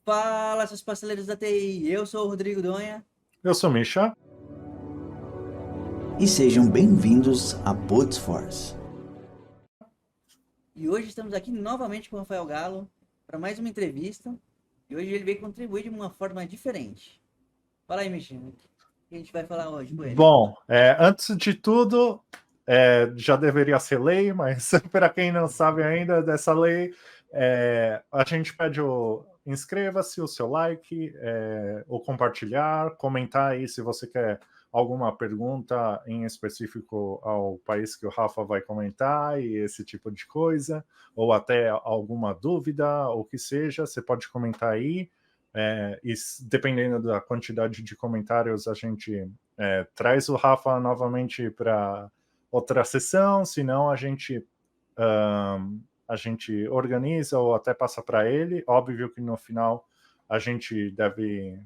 Fala, seus parceleiros da TI. Eu sou o Rodrigo Donha. Eu sou Misha. E sejam bem-vindos a Podesforce. E hoje estamos aqui novamente com o Rafael Galo para mais uma entrevista. E hoje ele veio contribuir de uma forma diferente. Fala aí, Misha. O que a gente vai falar hoje com ele? Bom, antes de tudo, já deveria ser lei, mas para quem não sabe ainda dessa lei, a gente pede o inscreva-se, o seu like, o compartilhar, comentar aí se você quer alguma pergunta em específico ao país que o Rafa vai comentar e esse tipo de coisa, ou até alguma dúvida, ou que seja, você pode comentar aí. E dependendo da quantidade de comentários, a gente traz o Rafa novamente para outra sessão, senão a gente organiza ou até passa para ele. Óbvio que no final a gente deve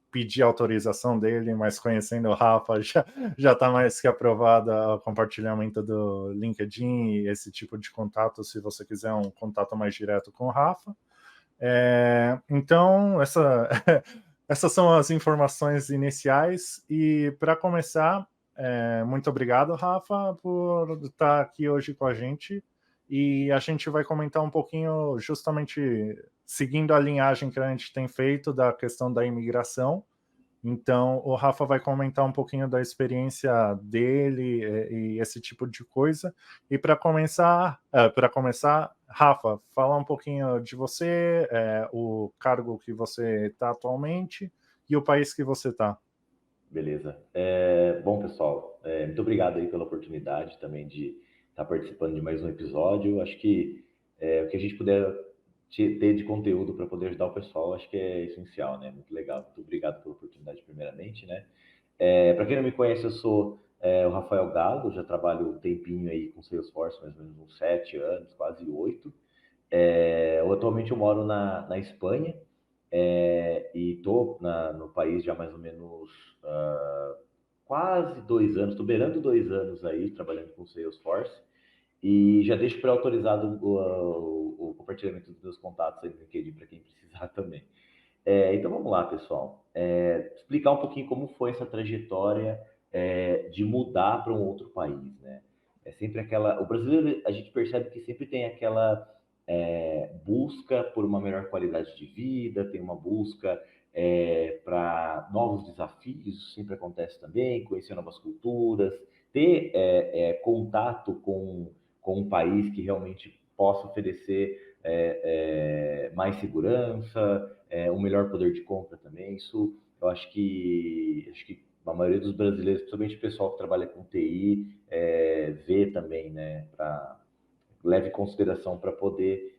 pedir autorização dele, mas conhecendo o Rafa já está mais que aprovado o compartilhamento do LinkedIn e esse tipo de contato, se você quiser um contato mais direto com o Rafa. Então, essas são as informações iniciais. E para começar, muito obrigado, Rafa, por estar aqui hoje com a gente. E a gente vai comentar um pouquinho, justamente seguindo a linhagem que a gente tem feito da questão da imigração. Então, o Rafa vai comentar um pouquinho da experiência dele e esse tipo de coisa. E para começar, Rafa, falar um pouquinho de você, o cargo que você está atualmente e o país que você está. Beleza. Bom, pessoal, muito obrigado aí pela oportunidade também de estar participando de mais um episódio. Acho que o que a gente puder ter de conteúdo para poder ajudar o pessoal, acho que é essencial, né? Muito legal. Muito obrigado pela oportunidade, primeiramente, né? Para quem não me conhece, eu sou o Rafael Galo, já trabalho um tempinho aí com Salesforce, mais ou menos uns 7 anos, quase 8. Atualmente eu moro na Espanha e estou no país já mais ou menos quase 2 anos, estou beirando 2 anos aí trabalhando com Salesforce. E já deixo pré-autorizado o compartilhamento dos meus contatos aí no LinkedIn para quem precisar também. Então vamos lá, pessoal. Explicar um pouquinho como foi essa trajetória de mudar para um outro país, né? É sempre aquela... O brasileiro, a gente percebe que sempre tem aquela busca por uma melhor qualidade de vida, tem uma busca para novos desafios, sempre acontece também, conhecer novas culturas, ter contato com um país que realmente possa oferecer mais segurança, um melhor poder de compra também. Isso eu acho que a maioria dos brasileiros, principalmente o pessoal que trabalha com TI, vê também, né, leve em consideração para poder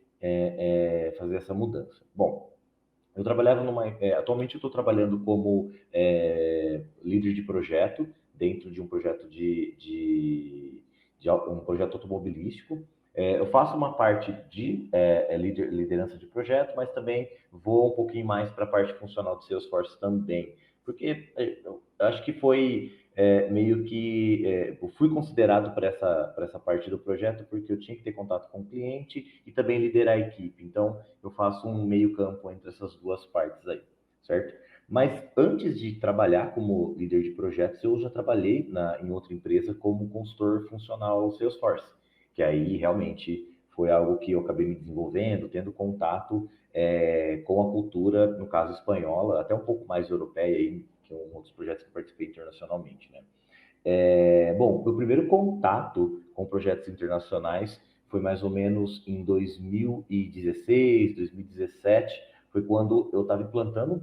fazer essa mudança. Bom, eu trabalhava atualmente eu estou trabalhando como líder de projeto dentro de um projeto de um projeto automobilístico. Eu faço uma parte de liderança de projeto, mas também vou um pouquinho mais para a parte funcional de Salesforce também, porque eu acho que foi meio que eu fui considerado para essa parte do projeto porque eu tinha que ter contato com o cliente e também liderar a equipe. Então, eu faço um meio campo entre essas duas partes aí, certo? Mas antes de trabalhar como líder de projetos, eu já trabalhei em outra empresa como consultor funcional Salesforce, que aí realmente foi algo que eu acabei me desenvolvendo, tendo contato com a cultura, no caso espanhola, até um pouco mais europeia, aí, que é um dos projetos que eu participei internacionalmente, né? Bom, meu primeiro contato com projetos internacionais foi mais ou menos em 2016, 2017, foi quando eu estava implantando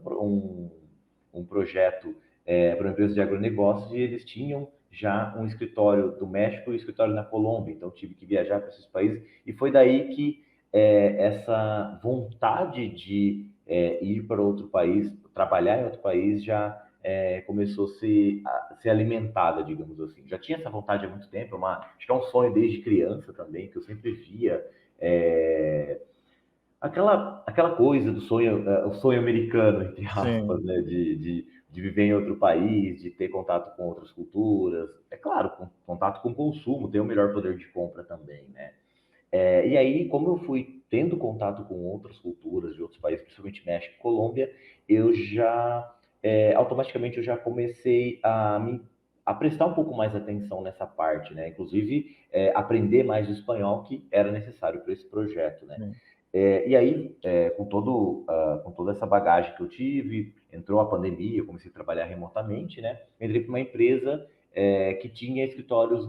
um projeto para uma empresa de agronegócios e eles tinham já um escritório do México e um escritório na Colômbia, então tive que viajar para esses países e foi daí que essa vontade de ir para outro país, trabalhar em outro país já começou a ser alimentada, digamos assim. Já tinha essa vontade há muito tempo, acho que é um sonho desde criança também, que eu sempre via aquela coisa do sonho, o sonho americano, entre aspas, né? De viver em outro país, de ter contato com outras culturas. É claro, contato com o consumo, ter o melhor poder de compra também, né? E aí, como eu fui tendo contato com outras culturas de outros países, principalmente México e Colômbia, eu já, automaticamente, eu já comecei a prestar um pouco mais atenção nessa parte, né? Inclusive, aprender mais o espanhol que era necessário para esse projeto, né? Sim. E aí, com toda essa bagagem que eu tive, entrou a pandemia, eu comecei a trabalhar remotamente, né? Entrei para uma empresa que tinha escritórios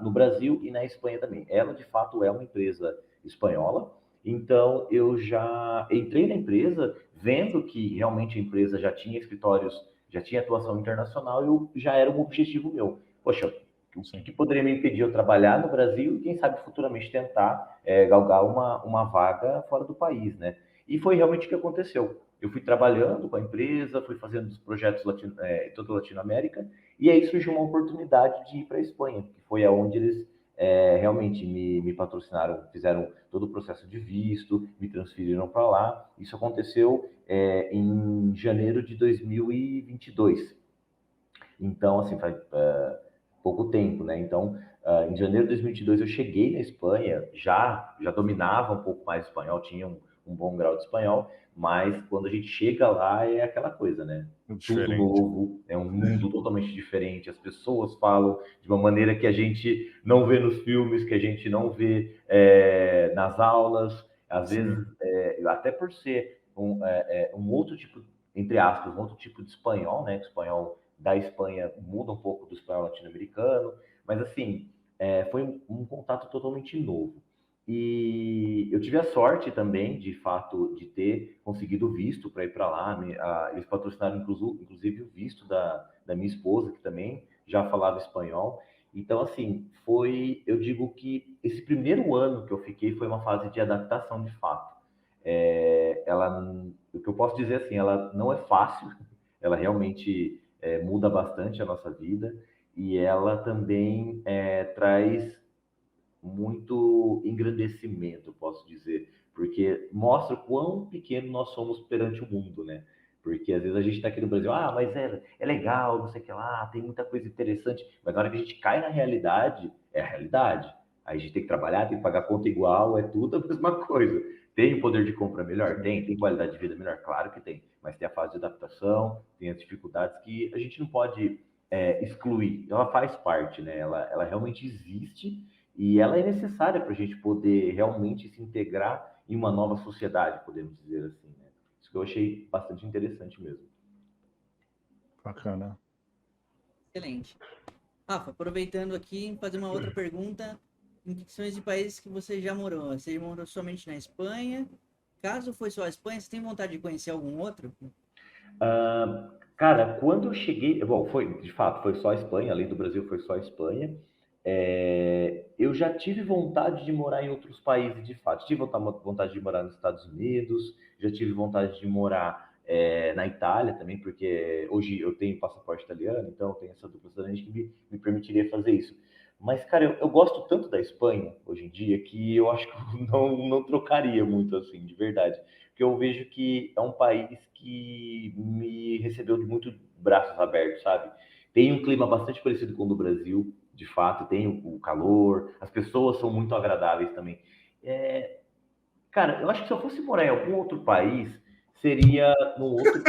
no Brasil e na Espanha também. Ela, de fato, é uma empresa espanhola, então eu já entrei na empresa vendo que realmente a empresa já tinha escritórios, já tinha atuação internacional, e já era um objetivo meu. Poxa, o Sim. que poderia me impedir eu trabalhar no Brasil e, quem sabe, futuramente tentar galgar uma vaga fora do país, né? E foi realmente o que aconteceu. Eu fui trabalhando com a empresa, fui fazendo os projetos em toda a Latinoamérica, e aí surgiu uma oportunidade de ir para a Espanha, que foi aonde eles realmente me patrocinaram, fizeram todo o processo de visto, me transferiram para lá. Isso aconteceu em janeiro de 2022. Então, assim, faz pouco tempo, né? Então, em janeiro de 2022 eu cheguei na Espanha, já dominava um pouco mais o espanhol, tinha um bom grau de espanhol, mas quando a gente chega lá é aquela coisa, né? Tudo Diferente. novo, é um mundo totalmente diferente, as pessoas falam de uma maneira que a gente não vê nos filmes, que a gente não vê nas aulas, às vezes, Sim. até por ser um outro tipo, entre aspas, um outro tipo de espanhol, né? Que o espanhol da Espanha muda um pouco do espanhol latino-americano, mas assim, foi um contato totalmente novo. E eu tive a sorte também, de fato, de ter conseguido visto para ir para lá. Eles patrocinaram, inclusive, o visto da minha esposa, que também já falava espanhol. Então, assim, eu digo que esse primeiro ano que eu fiquei foi uma fase de adaptação, de fato. O que eu posso dizer assim, ela não é fácil, ela realmente muda bastante a nossa vida, e ela também traz muito engrandecimento, posso dizer, porque mostra o quão pequeno nós somos perante o mundo, né? Porque às vezes a gente está aqui no Brasil, mas é legal, não sei o que lá, tem muita coisa interessante, mas na hora que a gente cai na realidade, é a realidade. Aí a gente tem que trabalhar, tem que pagar conta igual, é tudo a mesma coisa. Tem o poder de compra melhor? Tem qualidade de vida melhor? Claro que tem, mas tem a fase de adaptação, tem as dificuldades que a gente não pode excluir. Ela faz parte, né? Ela realmente existe, e ela é necessária para a gente poder realmente se integrar em uma nova sociedade, podemos dizer assim, né? Isso que eu achei bastante interessante mesmo. Bacana. Excelente. Rafa, aproveitando aqui, fazer uma outra pergunta. Em que são de países que você já morou? Você morou somente na Espanha? Caso foi só a Espanha, você tem vontade de conhecer algum outro? Cara, quando eu cheguei, bom, de fato, foi só a Espanha, além do Brasil, foi só a Espanha. Eu já tive vontade de morar em outros países, de fato. Tive vontade de morar nos Estados Unidos, já tive vontade de morar na Itália também, porque hoje eu tenho passaporte italiano, então eu tenho essa dupla cidadania que me permitiria fazer isso. Mas, cara, eu gosto tanto da Espanha hoje em dia que eu acho que eu não trocaria muito assim, de verdade. Porque eu vejo que é um país que me recebeu de muito braços abertos, sabe? Tem um clima bastante parecido com o do Brasil, de fato, tem o calor, as pessoas são muito agradáveis também. É, Cara, eu acho que se eu fosse morar em algum outro país, seria num outro.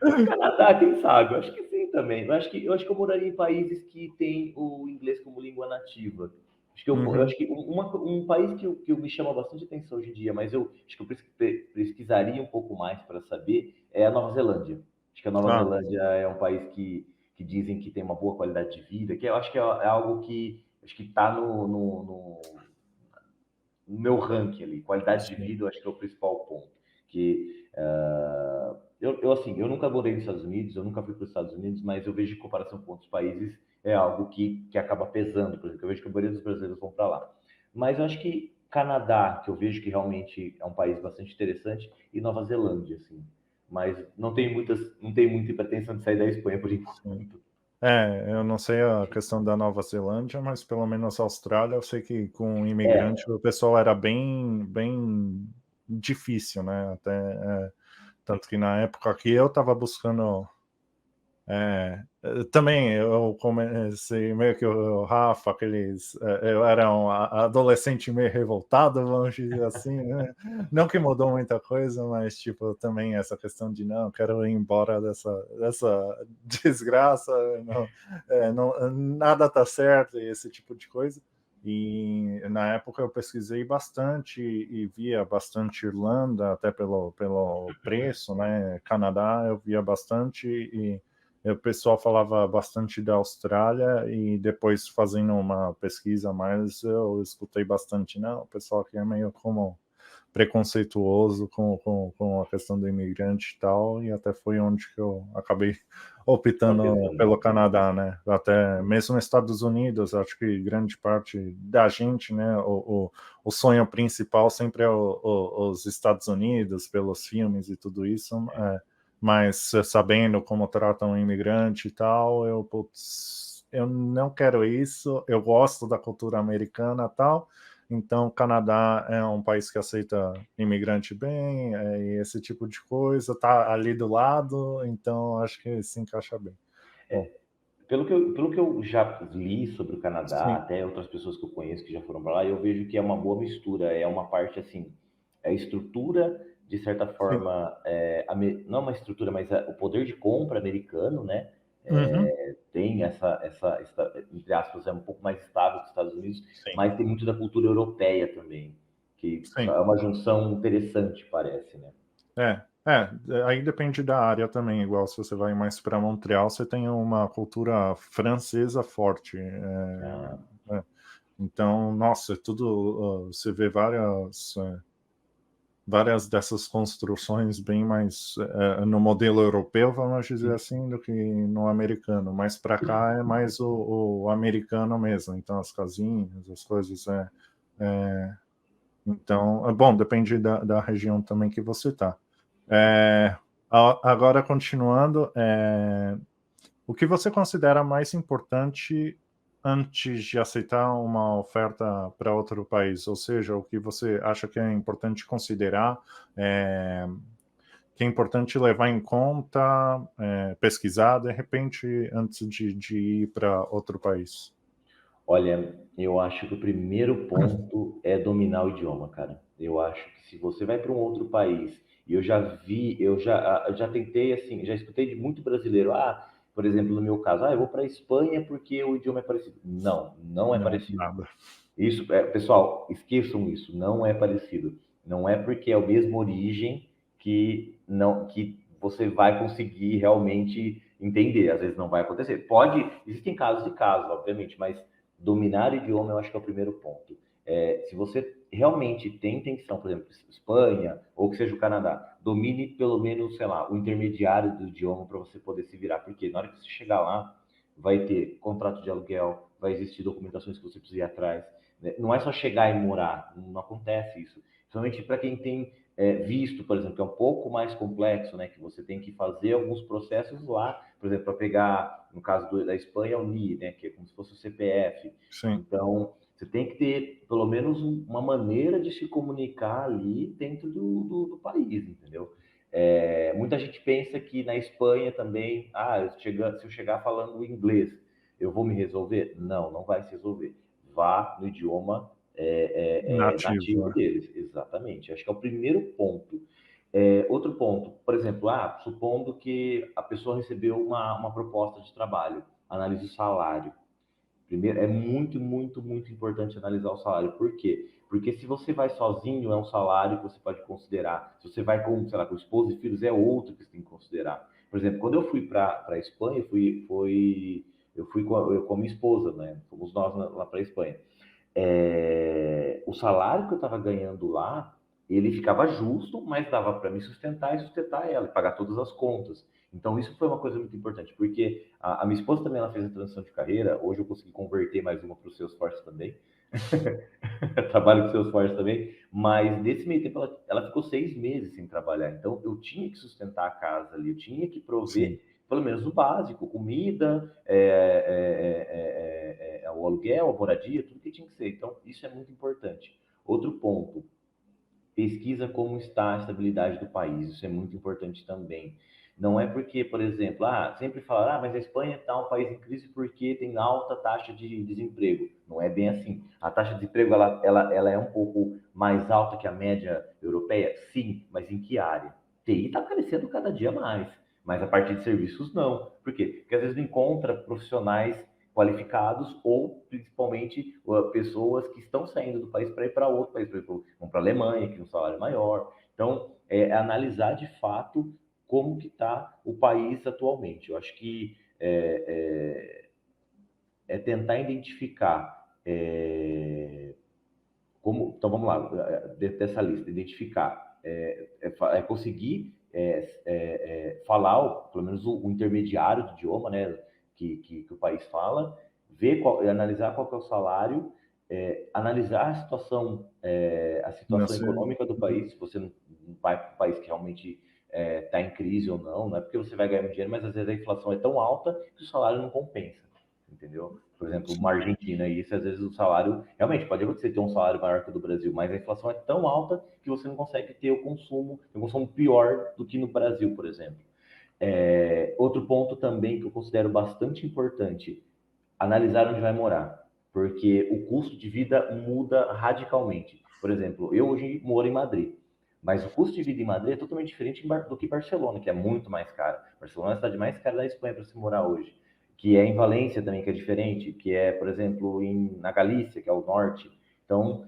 O Canadá, quem sabe? Eu acho que sim também. Eu acho que eu moraria em países que têm o inglês como língua nativa. Eu Uhum. acho que um país que me chama bastante atenção hoje em dia, mas eu acho que eu pesquisaria um pouco mais para saber, é a Nova Zelândia. Acho que a Nova Ah, Zelândia é um país que dizem que tem uma boa qualidade de vida, que eu acho que é algo que acho que está no meu ranking ali. Qualidade de sim. vida, eu acho que é o principal ponto. Que assim, eu nunca morei nos Estados Unidos, eu nunca fui para os Estados Unidos, mas eu vejo em comparação com outros países é algo que acaba pesando. Por exemplo, eu vejo que a maioria dos brasileiros vão para lá. Mas eu acho que Canadá, que eu vejo que realmente é um país bastante interessante, e Nova Zelândia, assim. Mas não tem muita pretensão de sair da Espanha por Sim. enquanto. Eu não sei a questão da Nova Zelândia, mas pelo menos a Austrália, eu sei que com É, imigrante o pessoal era bem difícil, né? Até, tanto que na época que eu estava buscando Também eu comecei meio que o Rafa, eu era um adolescente meio revoltado, vamos dizer assim, né? Não que mudou muita coisa, mas tipo também essa questão de não, quero ir embora dessa desgraça, nada tá certo e esse tipo de coisa. E na época eu pesquisei bastante e via bastante Irlanda, até pelo preço, né? Canadá eu via bastante e o pessoal falava bastante da Austrália e depois fazendo uma pesquisa a mais eu escutei bastante, não, o pessoal aqui é meio como preconceituoso com a questão do imigrante e tal, e até foi onde que eu acabei optando Optando. pelo Canadá, né? Até mesmo nos Estados Unidos, acho que grande parte da gente, né, o sonho principal sempre é os Estados Unidos, pelos filmes e tudo isso, mas sabendo como tratam o imigrante e tal, putz, eu não quero isso, eu gosto da cultura americana e tal, então o Canadá é um país que aceita imigrante bem, e esse tipo de coisa, tá ali do lado, então acho que se encaixa bem. Bom, Pelo que eu já li sobre o Canadá, sim, até outras pessoas que eu conheço que já foram para lá, eu vejo que é uma boa mistura. É uma parte assim, é a estrutura, de certa sim. forma, não uma estrutura, mas o poder de compra americano, né? Uhum, Tem entre aspas, é um pouco mais estável que os Estados Unidos, sim, mas tem muito da cultura europeia também, que é sim. uma junção interessante, parece, né? Aí depende da área também, igual se você vai mais para Montreal, você tem uma cultura francesa forte. Ah, Então, nossa, você vê várias dessas construções bem mais no modelo europeu, vamos dizer assim, do que no americano. Mas para cá é mais o americano mesmo. Então, as casinhas, as coisas. É, então, bom, depende da região também que você está. Agora, continuando, o que você considera mais importante antes de aceitar uma oferta para outro país? Ou seja, o que você acha que é importante considerar, é, que é importante levar em conta, pesquisar, de repente, antes de ir para outro país? olha, eu acho que o primeiro ponto é dominar o idioma, cara. Eu acho que se você vai para um outro país, e eu já tentei assim, já escutei de muito brasileiro, por exemplo, no meu caso, eu vou para a Espanha porque o idioma é parecido. Não, não é Não, parecido. nada. Isso, pessoal, esqueçam isso, não é parecido. Não é porque é a mesma origem que você vai conseguir realmente entender. Às vezes não vai acontecer. Existem casos de casos, obviamente, mas dominar o idioma eu acho que é o primeiro ponto. Se você realmente tem intenção, por exemplo, Espanha ou que seja o Canadá, domine pelo menos, sei lá, o intermediário do idioma para você poder se virar, porque na hora que você chegar lá, vai ter contrato de aluguel, vai existir documentações que você precisa ir atrás, né? Não é só chegar e morar, não acontece isso. Principalmente para quem tem visto, por exemplo, que é um pouco mais complexo, né? Que você tem que fazer alguns processos lá, por exemplo, para pegar, no caso da Espanha, o NIE, né? Que é como se fosse o CPF. Sim. Então, você tem que ter pelo menos uma maneira de se comunicar ali dentro do país, entendeu? Muita gente pensa que na Espanha também, se eu chegar falando inglês, eu vou me resolver? Não, não vai se resolver. Vá no idioma Nativo, nativo é. deles, exatamente. Acho que é o primeiro ponto. Outro ponto, por exemplo, supondo que a pessoa recebeu uma proposta de trabalho, analise o salário. Primeiro, é muito, muito, muito importante analisar o salário. Por quê? Porque se você vai sozinho, é um salário que você pode considerar. Se você vai com, sei lá, com esposa e filhos, é outro que você tem que considerar. Por exemplo, quando eu fui para a Espanha, eu fui com a minha esposa, né? Fomos nós lá para a Espanha. O salário que eu estava ganhando lá, ele ficava justo, mas dava para me sustentar e sustentar ela, e pagar todas as contas. Então, isso foi uma coisa muito importante, porque a minha esposa também ela fez a transição de carreira. Hoje eu consegui converter mais uma para o Salesforce também. Trabalho com o Salesforce também. Mas nesse meio tempo ela ficou 6 meses sem trabalhar. Então, eu tinha que sustentar a casa ali, eu tinha que Sim. prover pelo menos o básico, comida, o aluguel, a moradia, tudo que tinha que ser. Então, isso é muito importante. Outro ponto, pesquisa como está a estabilidade do país, isso é muito importante também. Não é porque, por exemplo, sempre falar, mas a Espanha está um país em crise porque tem alta taxa de desemprego. Não é bem assim. A taxa de desemprego ela é um pouco mais alta que a média europeia? Sim, mas em que área? TI está crescendo cada dia mais, mas a partir de serviços não. Por quê? Porque às vezes não encontra profissionais qualificados ou principalmente pessoas que estão saindo do país para ir para outro país, por exemplo, vão para a Alemanha, que tem um salário maior. Então, é analisar de fato como que está o país atualmente. Eu acho que é tentar identificar como. Então vamos lá, dentro dessa lista, identificar, conseguir falar, pelo menos o intermediário do idioma, né, que o país fala, analisar qual que é o salário, analisar a situação econômica do país, se você não vai para um país que realmente está em crise ou não é porque você vai ganhar muito dinheiro, mas às vezes a inflação é tão alta que o salário não compensa, entendeu? Por exemplo, uma Argentina, e isso às vezes o salário, realmente pode acontecer ter um salário maior que o do Brasil, mas a inflação é tão alta que você não consegue ter um consumo pior do que no Brasil, por exemplo. Outro ponto também que eu considero bastante importante, analisar onde vai morar, porque o custo de vida muda radicalmente. Por exemplo, eu hoje moro em Madrid, mas o custo de vida em Madrid é totalmente diferente do que Barcelona, que é muito mais caro. Barcelona é a cidade mais cara da Espanha para se morar hoje, que é em Valência também, que é diferente, que é, por exemplo, na Galícia, que é o norte. Então,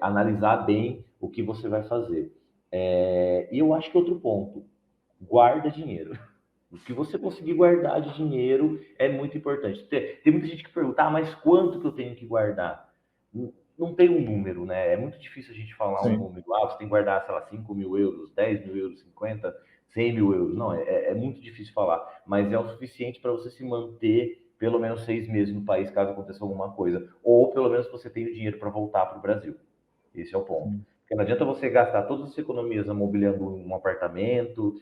analisar bem o que você vai fazer. E eu acho que outro ponto, guarda dinheiro. O que você conseguir guardar de dinheiro é muito importante. Tem muita gente que pergunta, mas quanto que eu tenho que guardar? Não tem um número, né? É muito difícil a gente falar um número. Você tem que guardar, sei lá, 5 mil euros, 10 mil euros, 50, 100 mil euros. Não, é muito difícil falar. Mas é o suficiente para você se manter pelo menos 6 meses no país, caso aconteça alguma coisa. Ou pelo menos você tenha o dinheiro para voltar para o Brasil. Esse é o ponto. Porque não adianta você gastar todas as economias mobiliando um apartamento,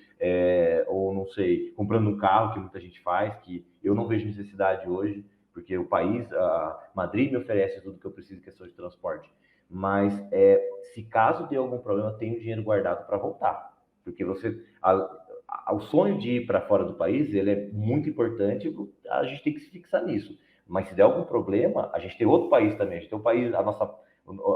ou não sei, comprando um carro, que muita gente faz, que eu não vejo necessidade hoje, porque o país, Madrid me oferece tudo que eu preciso em questão de transporte. Mas se caso dê algum problema, tenho dinheiro guardado para voltar. Porque o sonho de ir para fora do país, ele é muito importante, a gente tem que se fixar nisso. Mas se der algum problema, a gente tem outro país também, a gente tem um país,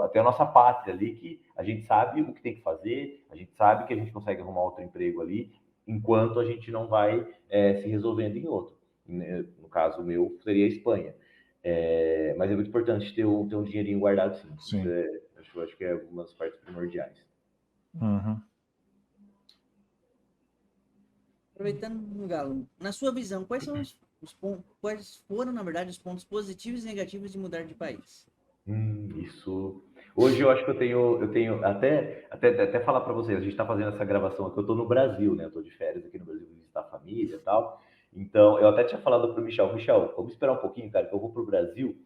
até a nossa pátria ali, que a gente sabe o que tem que fazer, a gente sabe que a gente consegue arrumar outro emprego ali, enquanto a gente não vai se resolvendo em outro. No caso meu, seria a Espanha. Mas é muito importante ter um dinheirinho guardado, sim. Isso acho que é uma das partes primordiais. Uhum. Aproveitando, Galo, na sua visão, quais foram, na verdade, os pontos positivos e negativos de mudar de país? Isso. Hoje eu acho que eu tenho até falar para vocês, a gente está fazendo essa gravação aqui, eu estou no Brasil, né? Eu estou de férias aqui no Brasil, visitar a família e tal. Então, eu até tinha falado para o Michel, vamos esperar um pouquinho, cara, que eu vou para o Brasil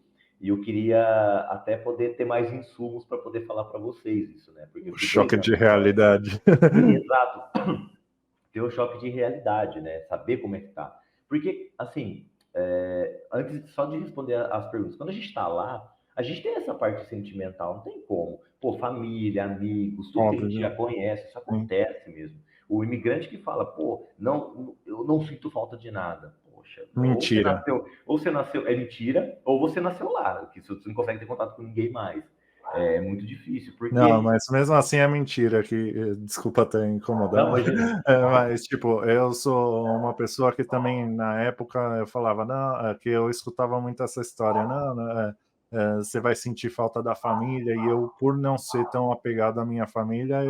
e eu queria até poder ter mais insumos para poder falar para vocês isso, né? Porque choque de realidade. Exato. Ter o choque de realidade, né? Saber como é que tá. Porque, assim, antes só de responder as perguntas, quando a gente está lá, a gente tem essa parte sentimental, não tem como. Pô, família, amigos, tudo que a gente já conhece, isso acontece mesmo. O imigrante que fala, pô, eu não sinto falta de nada. Poxa, mentira. Ou você nasceu, é mentira, ou você nasceu lá, que você não consegue ter contato com ninguém mais. É muito difícil, porque... Não, mas mesmo assim é mentira, que desculpa até incomodar. Não, mas, tipo, eu sou uma pessoa que também, na época, eu falava, não, que eu escutava muito essa história, não, você vai sentir falta da família, e eu, por não ser tão apegado à minha família,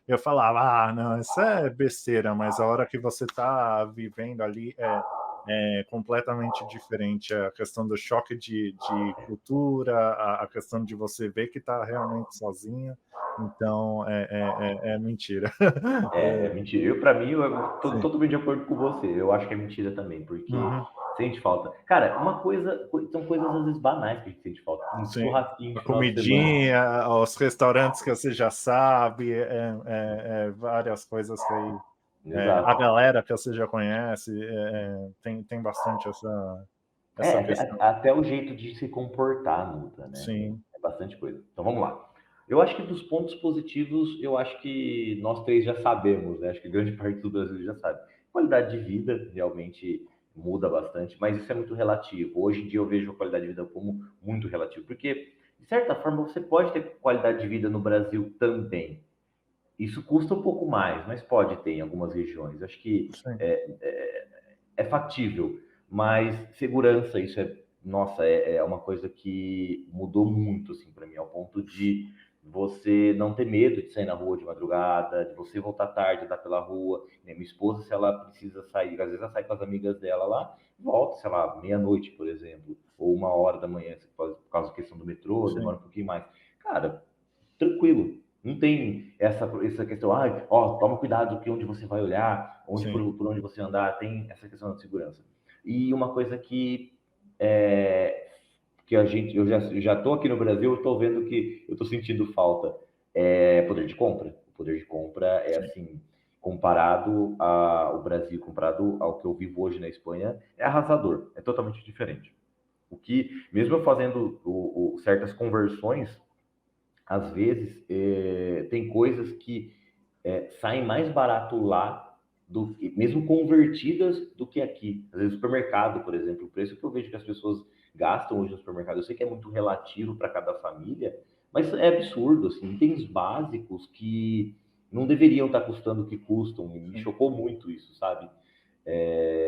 eu falava, não, isso é besteira, mas a hora que você tá vivendo ali é completamente diferente. A questão do choque de cultura, a questão de você ver que está realmente sozinho. Então, é mentira. É mentira. Para mim, eu tô totalmente de acordo com você. Eu acho que é mentira também, porque sente falta. Cara, são coisas às vezes banais que a gente sente falta. Um churrasquinho de comidinha, os restaurantes que você já sabe, várias coisas que aí... a galera que você já conhece, tem bastante essa questão. Até o jeito de se comportar muda, né? Sim. É bastante coisa. Então vamos lá. Eu acho que dos pontos positivos, eu acho que nós três já sabemos, né? Acho que grande parte do Brasil já sabe. Qualidade de vida realmente muda bastante, mas isso é muito relativo. Hoje em dia eu vejo a qualidade de vida como muito relativo, porque, de certa forma, você pode ter qualidade de vida no Brasil também. Isso custa um pouco mais, mas pode ter em algumas regiões. Acho que Sim. é factível, mas segurança, isso é, nossa, é uma coisa que mudou muito, assim, para mim, ao ponto de você não ter medo de sair na rua de madrugada, de você voltar tarde, andar pela rua. Minha esposa, se ela precisa sair, às vezes ela sai com as amigas dela lá, volta, sei lá, meia-noite, por exemplo, ou 1 hora da manhã, por causa da questão do metrô, demora Sim. um pouquinho mais. Cara, tranquilo. Não tem essa questão, ó, toma cuidado que onde você vai olhar, Sim. por onde você andar, tem essa questão da segurança. E uma coisa é, que eu já tô aqui no Brasil, eu tô vendo que eu tô sentindo falta, é poder de compra. O poder de compra é Sim. assim, comparado ao Brasil, comparado ao que eu vivo hoje na Espanha, é arrasador, é totalmente diferente. O que, mesmo eu fazendo certas conversões, às vezes tem coisas que saem mais barato lá, mesmo convertidas, do que aqui. Às vezes, supermercado, por exemplo, o preço que eu vejo que as pessoas gastam hoje no supermercado, eu sei que é muito relativo para cada família, mas é absurdo, assim, itens básicos que não deveriam estar custando o que custam, e me Sim. chocou muito isso, sabe?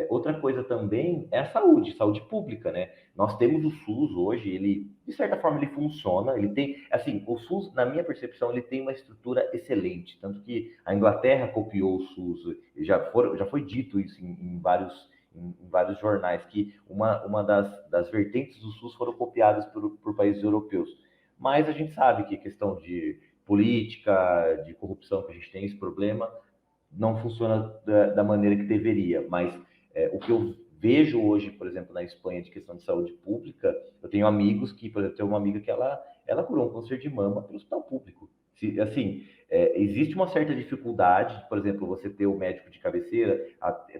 Outra coisa também é a saúde, saúde pública, né? Nós temos o SUS hoje, ele, de certa forma, ele funciona, ele tem, assim, o SUS, na minha percepção, ele tem uma estrutura excelente, tanto que a Inglaterra copiou o SUS, já foi dito isso em vários jornais, que uma das vertentes do SUS foram copiadas por países europeus. Mas a gente sabe que questão de política, de corrupção que a gente tem esse problema, não funciona da maneira que deveria, mas o que eu vejo hoje, por exemplo, na Espanha, de questão de saúde pública, eu tenho amigos que, por exemplo, tem uma amiga que ela curou um câncer de mama pelo hospital público. Assim, existe uma certa dificuldade, por exemplo, você ter o médico de cabeceira,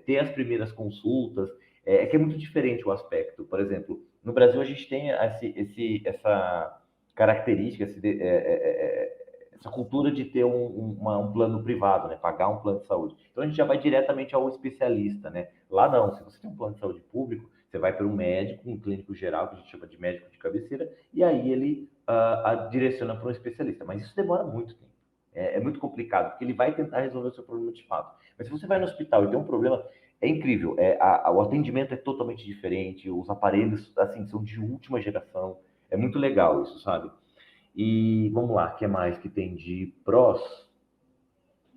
ter as primeiras consultas, que é muito diferente o aspecto. Por exemplo, no Brasil a gente tem essa característica, essa cultura de ter um plano privado, né? Pagar um plano de saúde. Então a gente já vai diretamente ao especialista, né? Lá não, se você tem um plano de saúde público, você vai para um médico, um clínico geral, que a gente chama de médico de cabeceira, e aí ele direciona para um especialista. Mas isso demora muito tempo. É muito complicado, porque ele vai tentar resolver o seu problema de fato. Mas se você vai no hospital e tem um problema, é incrível. O atendimento é totalmente diferente, os aparelhos, assim, são de última geração. É muito legal isso, sabe? E vamos lá, o que mais que tem de prós?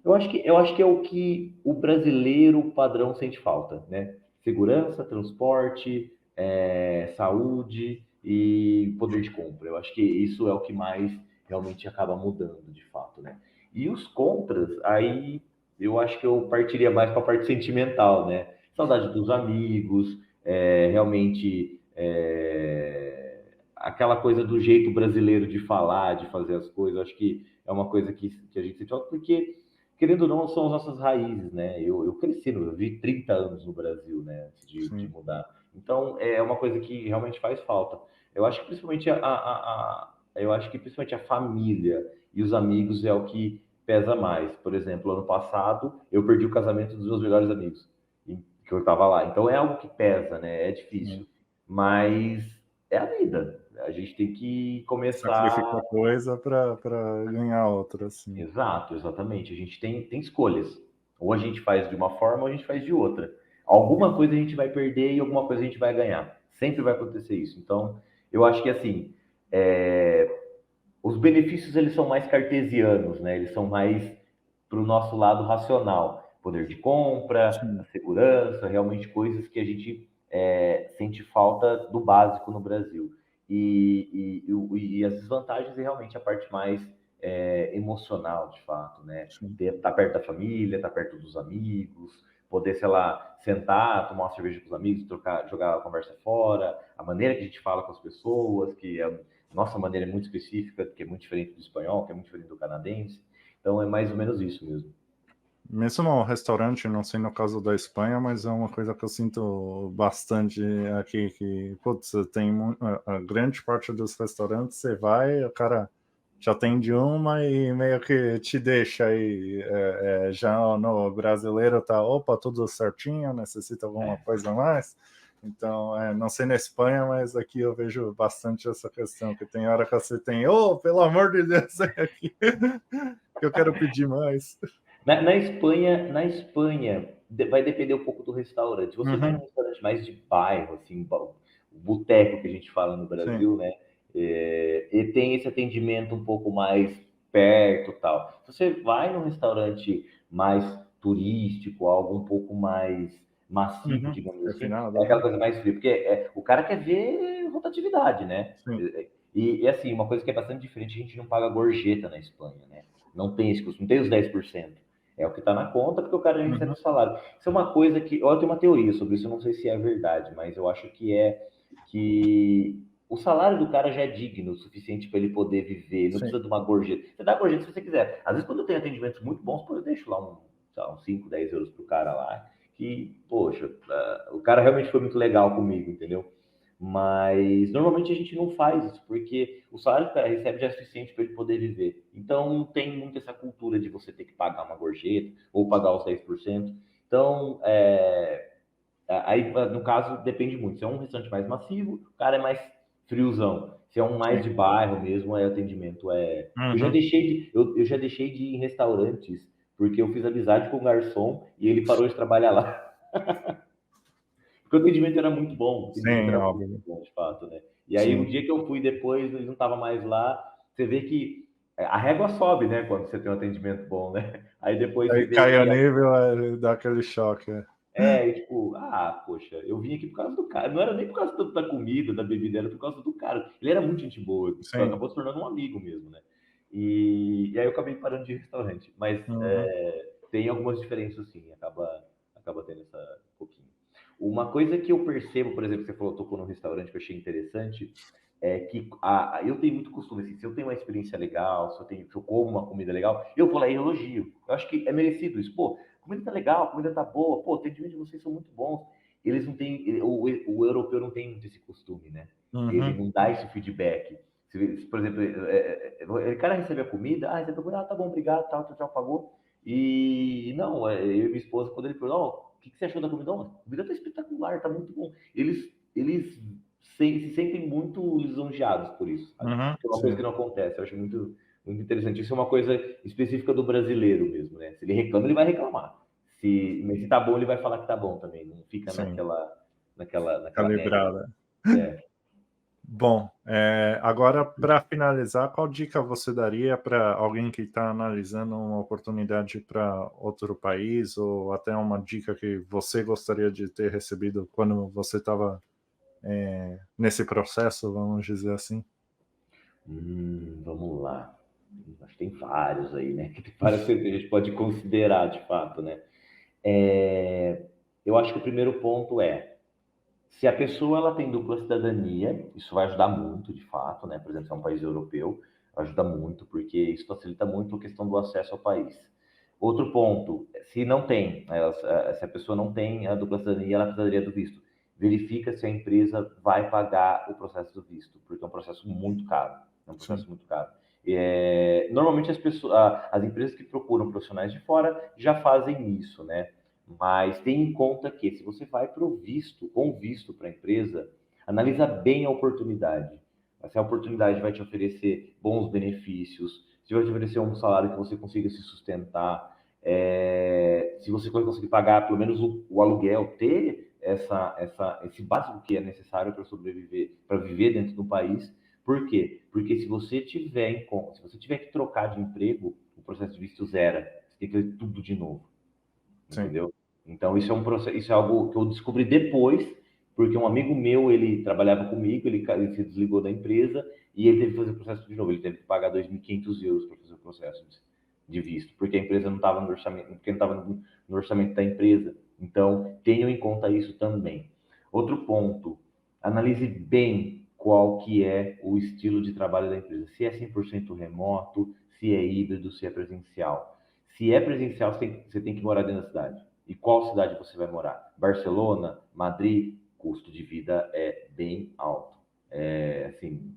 Eu acho que é o que o brasileiro padrão sente falta, né? Segurança, transporte, saúde e poder de compra. Eu acho que isso é o que mais realmente acaba mudando, de fato, né? E os contras, aí eu acho que eu partiria mais para a parte sentimental, né? Saudade dos amigos, realmente aquela coisa do jeito brasileiro de falar, de fazer as coisas. Acho que é uma coisa que a gente sente falta, porque querendo ou não, são as nossas raízes, né? Eu cresci, eu vi 30 anos no Brasil, né? Antes de Sim. mudar. Então, é uma coisa que realmente faz falta. Eu acho que principalmente eu acho que principalmente a família e os amigos é o que pesa mais. Por exemplo, ano passado, eu perdi o casamento dos meus melhores amigos, que eu estava lá. Então, é algo que pesa, né? É Sim. difícil. Mas é a vida. A gente tem que Sacrificar começar. coisa para ganhar outra, assim. Exato, exatamente. A gente tem escolhas. Ou a gente faz de uma forma ou a gente faz de outra. Alguma coisa a gente vai perder e alguma coisa a gente vai ganhar. Sempre vai acontecer isso. Então, eu acho que assim, é, os benefícios eles são mais cartesianos, né? Eles são mais para o nosso lado racional. Poder de compra, a Sim. segurança, realmente coisas que a gente sente falta do básico no Brasil. E as desvantagens é realmente a parte mais emocional, de fato, né? Sim. Estar perto da família, estar perto dos amigos, poder, sei lá, sentar, tomar uma cerveja com os amigos, trocar, jogar a conversa fora, a maneira que a gente fala com as pessoas, que é nossa maneira é muito específica, que é muito diferente do espanhol, que é muito diferente do canadense. Então é mais ou menos isso mesmo. Mesmo no restaurante, não sei no caso da Espanha, mas é uma coisa que eu sinto bastante aqui, que, putz, tem a grande parte dos restaurantes, você vai, o cara já tem de uma e meio que te deixa aí. Já no brasileiro tá, opa, tudo certinho, necessita alguma coisa a mais. Então, não sei na Espanha, mas aqui eu vejo bastante essa questão, que tem hora que você tem, pelo amor de Deus, é aqui, que eu quero pedir mais. Na Espanha vai depender um pouco do restaurante. Se você vai num restaurante mais de bairro, assim, boteco que a gente fala no Brasil, né? E tem esse atendimento um pouco mais perto, tal. Se você vai num restaurante mais turístico, algo um pouco mais massivo, digamos assim, é aquela coisa mais fria, porque o cara quer ver rotatividade, né? E assim, uma coisa que é bastante diferente, a gente não paga gorjeta na Espanha, né? Não tem esse custo, não tem os 10%. É o que está na conta, porque o cara já recebe o salário. Isso é uma coisa que... Eu tenho uma teoria sobre isso, eu não sei se é verdade, mas eu acho que o salário do cara já é digno o suficiente para ele poder viver, não precisa de uma gorjeta. Você dá gorjeta se você quiser. Às vezes, quando eu tenho atendimentos muito bons, eu deixo lá uns 5, 10 euros pro cara lá, que, poxa, o cara realmente foi muito legal comigo, entendeu? Mas normalmente a gente não faz isso, porque o salário que o cara recebe já é suficiente para ele poder viver. Então não tem muito essa cultura de você ter que pagar uma gorjeta ou pagar os 10%. Então, aí no caso depende muito. Se é um restaurante mais massivo, o cara é mais friozão. Se é um mais de bairro mesmo, atendimento. Eu já deixei de ir em restaurantes porque eu fiz amizade com o garçom e ele parou de trabalhar lá. Porque o atendimento era muito bom, muito bom, de fato, né? E aí, um dia que eu fui depois, ele não estava mais lá, você vê que a régua sobe, né? Quando você tem um atendimento bom, né? Aí depois você vê cai a nível, dá aquele choque. e tipo, poxa, eu vim aqui por causa do cara. Não era nem por causa da comida, da bebida, era por causa do cara. Ele era muito gente boa, acabou se tornando um amigo mesmo, né? E aí eu acabei parando de ir em restaurante. Mas tem algumas diferenças, sim, acaba tendo essa pouquinho. Uma coisa que eu percebo, por exemplo, você falou, tocou num restaurante que eu achei interessante, é que eu tenho muito costume, assim, se eu tenho uma experiência legal, se eu como uma comida legal, eu vou lá e elogio. Eu acho que é merecido isso. Pô, a comida tá legal, a comida tá boa, pô, o atendimento de vocês são muito bons. Eles não têm, o europeu não tem muito esse costume, né? Ele não dá esse feedback. Por exemplo, o cara recebe a comida, recebe a comida, tá bom, obrigado, tal, tchau, pagou. E não, eu e minha esposa, quando ele perguntou, o que você achou da comida? A comida tá espetacular, tá muito bom. Eles se sentem muito lisonjeados por isso. É uma coisa que não acontece, eu acho muito, muito interessante. Isso é uma coisa específica do brasileiro mesmo, né? Se ele reclama, ele vai reclamar. Mas se tá bom, ele vai falar que tá bom também. Não fica naquela calibrada. Bom, agora para finalizar, qual dica você daria para alguém que está analisando uma oportunidade para outro país, ou até uma dica que você gostaria de ter recebido quando você estava nesse processo, vamos dizer assim? Vamos lá. Acho que tem vários aí, né? Tem várias coisas que a gente pode considerar, de fato, né? Eu acho que o primeiro ponto se a pessoa ela tem dupla cidadania, isso vai ajudar muito, de fato, né? Por exemplo, se é um país europeu, ajuda muito, porque isso facilita muito a questão do acesso ao país. Outro ponto, se não tem, se a pessoa não tem a dupla cidadania, ela precisaria do visto. Verifica se a empresa vai pagar o processo do visto, porque é um processo muito caro. Muito caro. Normalmente as empresas que procuram profissionais de fora já fazem isso, né? Mas tenha em conta que se você vai com visto para a empresa, analisa bem a oportunidade. Se a oportunidade vai te oferecer bons benefícios, se vai te oferecer um salário que você consiga se sustentar, se você vai conseguir pagar pelo menos o aluguel, ter esse básico que é necessário para sobreviver, para viver dentro do país. Por quê? Porque se você tiver que trocar de emprego, o processo de visto zera. Você tem que fazer tudo de novo. Entendeu? Então isso é algo que eu descobri depois, porque um amigo meu, ele trabalhava comigo, ele se desligou da empresa e ele teve que fazer o processo de novo. Ele teve que pagar 2.500 euros para fazer o processo de visto, porque a empresa não estava no orçamento, porque não estava no orçamento da empresa. Então tenham em conta isso também. Outro ponto, analise bem qual que é o estilo de trabalho da empresa. Se é 100% remoto, se é híbrido, se é presencial. Se é presencial, você tem que morar dentro da cidade. E qual cidade você vai morar? Barcelona, Madrid, custo de vida é bem alto. Assim,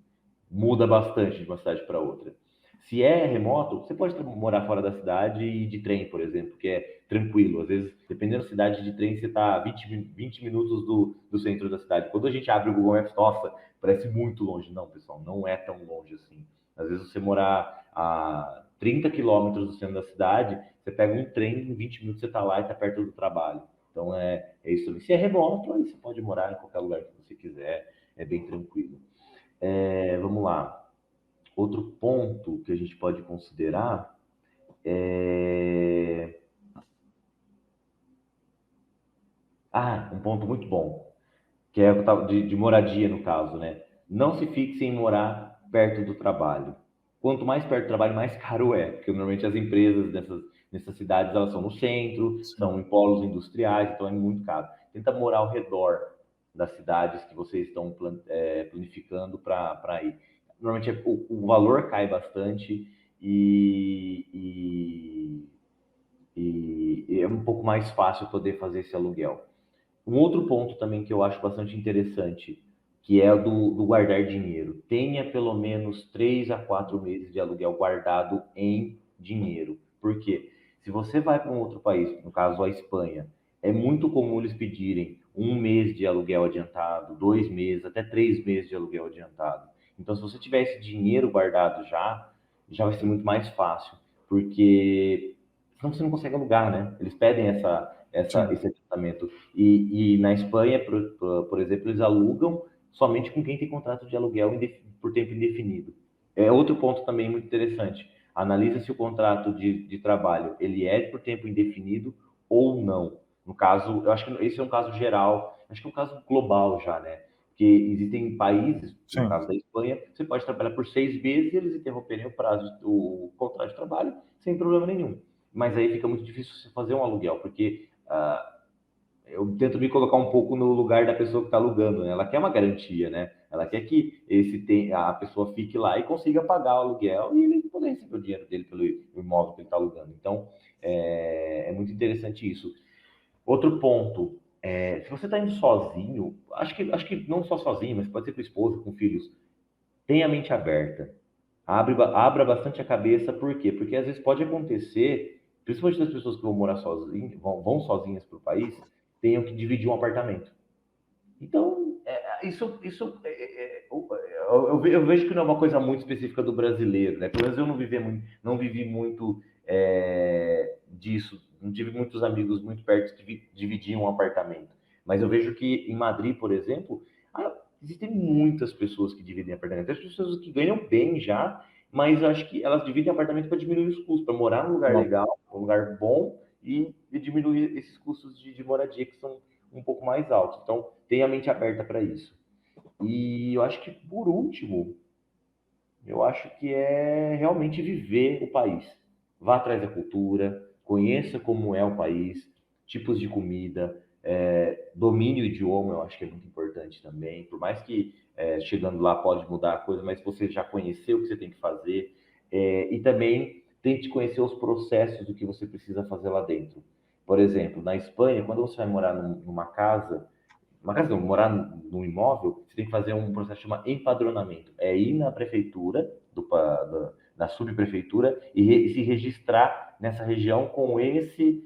muda bastante de uma cidade para outra. Se é remoto, você pode morar fora da cidade e de trem, por exemplo, que é tranquilo. Às vezes, dependendo da cidade de trem, você está a 20 minutos do centro da cidade. Quando a gente abre o Google Maps, nossa, parece muito longe. Não, pessoal, não é tão longe assim. Às vezes você morar a 30 quilômetros do centro da cidade, você pega um trem, em 20 minutos você está lá e está perto do trabalho. Então é isso. Se é remoto, aí você pode morar em qualquer lugar que você quiser, é bem tranquilo. Vamos lá. Outro ponto que a gente pode considerar é... um ponto muito bom, que é de moradia, no caso, né? Não se fixe em morar perto do trabalho. Quanto mais perto do trabalho, mais caro é, porque normalmente as empresas nessas cidades, elas são no centro, são em polos industriais, então é muito caro. Tenta morar ao redor das cidades que vocês estão planificando para ir. Normalmente o valor cai bastante e é um pouco mais fácil poder fazer esse aluguel. Um outro ponto também que eu acho bastante interessante, que é o do guardar dinheiro. Tenha pelo menos 3 a 4 meses de aluguel guardado em dinheiro. Por quê? Se você vai para um outro país, no caso a Espanha, é muito comum eles pedirem 1 mês de aluguel adiantado, 2 meses, até 3 meses de aluguel adiantado. Então, se você tiver esse dinheiro guardado já vai ser muito mais fácil, porque senão você não consegue alugar, né? Eles pedem esse adiantamento. E na Espanha, por exemplo, eles alugam somente com quem tem contrato de aluguel por tempo indefinido. É outro ponto também muito interessante. Analisa se o contrato de trabalho ele é por tempo indefinido ou não. No caso, eu acho que esse é um caso geral, acho que é um caso global já, né? Porque existem países, no caso da Espanha, você pode trabalhar por 6 meses e eles interromperem o contrato de trabalho sem problema nenhum. Mas aí fica muito difícil você fazer um aluguel, porque eu tento me colocar um pouco no lugar da pessoa que está alugando, né? Ela quer uma garantia, né? Ela quer que a pessoa fique lá e consiga pagar o aluguel e ele poder receber o dinheiro dele pelo imóvel que ele está alugando. Então, é muito interessante isso. Outro ponto, se você está indo sozinho, acho que não só sozinho, mas pode ser com esposa, com filhos, tenha a mente aberta. Abra bastante a cabeça, por quê? Porque às vezes pode acontecer, principalmente das pessoas que vão morar sozinhas, vão sozinhas para o país, tenham que dividir um apartamento. Então, eu vejo que não é uma coisa muito específica do brasileiro, né? Pelo menos eu não vivi muito disso, não tive muitos amigos muito perto que dividiam um apartamento. Mas eu vejo que em Madrid, por exemplo, existem muitas pessoas que dividem apartamento. Tem pessoas que ganham bem já, mas eu acho que elas dividem apartamento para diminuir os custos, para morar num lugar legal, num lugar bom e diminuir esses custos de moradia que são um pouco mais altos. Então, tenha a mente aberta para isso. E eu acho que, por último, eu acho que é realmente viver o país. Vá atrás da cultura, conheça como é o país, tipos de comida, domine o idioma, eu acho que é muito importante também. Por mais que chegando lá pode mudar a coisa, mas você já conheceu o que você tem que fazer. E também tente conhecer os processos do que você precisa fazer lá dentro. Por exemplo, na Espanha, quando você vai morar numa casa, não, morar num imóvel, você tem que fazer um processo que chama empadronamento. É ir na prefeitura, na subprefeitura, e se registrar nessa região com esse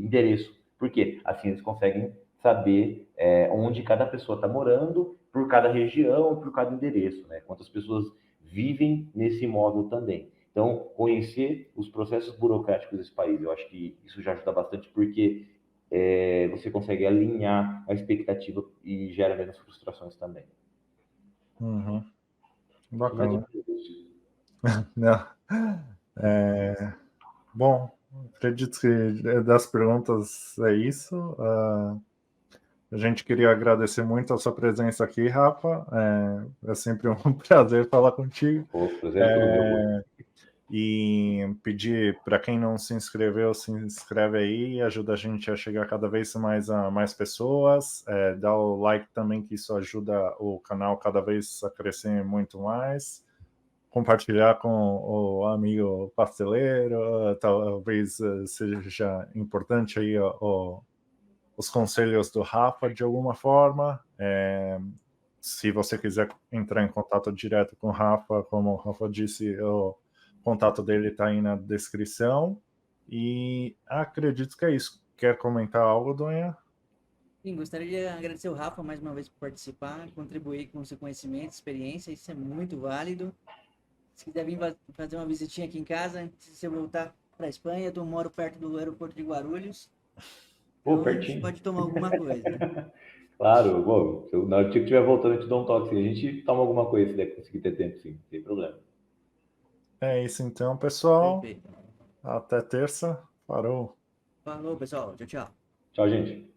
endereço. Por quê? Assim eles conseguem saber onde cada pessoa está morando, por cada região, por cada endereço, né? Quantas pessoas vivem nesse imóvel também. Então, conhecer os processos burocráticos desse país, eu acho que isso já ajuda bastante, porque você consegue alinhar a expectativa e gera menos frustrações também. Uhum. Bacana. Não. Bom, acredito que das perguntas é isso. A gente queria agradecer muito a sua presença aqui, Rafa. É sempre um prazer falar contigo. E pedir para quem não se inscreveu, se inscreve aí, ajuda a gente a chegar cada vez mais a mais pessoas. Dá o like também, que isso ajuda o canal cada vez a crescer muito mais. Compartilhar com o amigo pasteleiro, talvez seja importante aí os conselhos do Rafa de alguma forma. se você quiser entrar em contato direto com o Rafa, como o Rafa disse, o contato dele está aí na descrição. E acredito que é isso. Quer comentar algo, Donha? Sim, gostaria de agradecer o Rafa mais uma vez por participar, contribuir com o seu conhecimento, experiência, isso é muito válido. Se quiser vir fazer uma visitinha aqui em casa, se eu voltar para a Espanha, eu moro perto do aeroporto de Guarulhos, Pô, então a gente pertinho. pode tomar alguma coisa. Claro, bom, na hora que estiver voltando, eu te dou um toque. A gente toma alguma coisa se der conseguir ter tempo, sim, sem problema. É isso então, pessoal. Perfeito. Até terça. Parou. Falou, pessoal. Tchau, tchau. Tchau, gente.